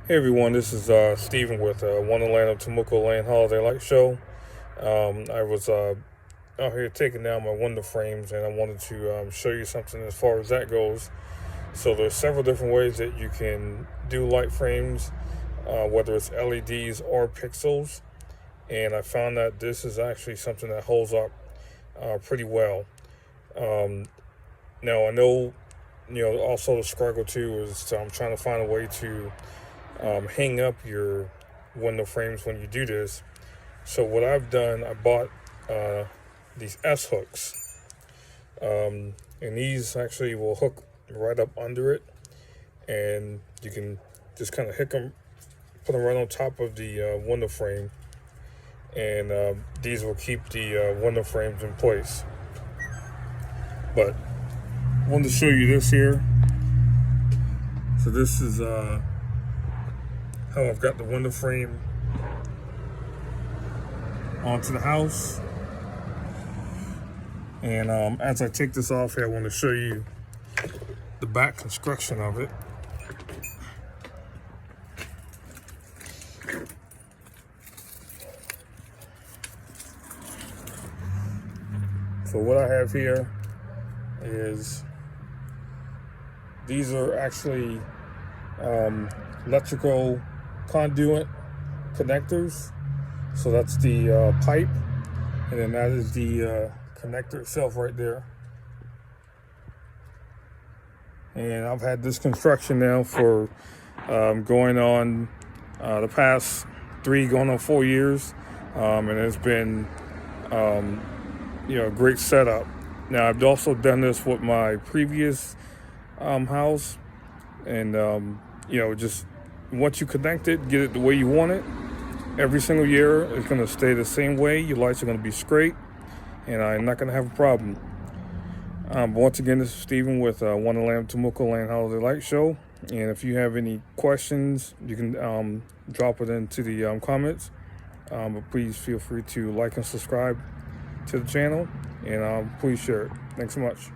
Hey everyone, this is Steven with Wonderland of Temuco Lane Holiday Light Show. I was out here taking down my window frames and I wanted to show you something as far as that goes. So there's several different ways that you can do light frames, whether it's LEDs or pixels. And I found that this is actually something that holds up pretty well. Um, Now I know, also the struggle too is I'm trying to find a way to hang up your window frames when you do this. So what I've done, I bought uh, these S hooks, and these actually will hook right up under it, and you can just kind of hook them, put them right on top of the window frame, and these will keep the window frames in place. But I wanted to show you this here. So this is how I've got the window frame onto the house. And as I take this off here, I want to show you the back construction of it. So what I have here is these are actually electrical conduit connectors. So that's the pipe, and then that is the connector itself right there. And I've had this construction now for going on the past 3, going on 4 years, and it's been a great setup. Now I've also done this with my previous house, and just once you connect it, get it the way you want it. Every single year it's going to stay the same way. Your lights are going to be straight, and I'm not going to have a problem. But once again, this is Steven with Wonderland Temuco Lane Holiday Light Show. And if you have any questions, you can drop it into the comments. But please feel free to like and subscribe to the channel, and please share it. Thanks so much.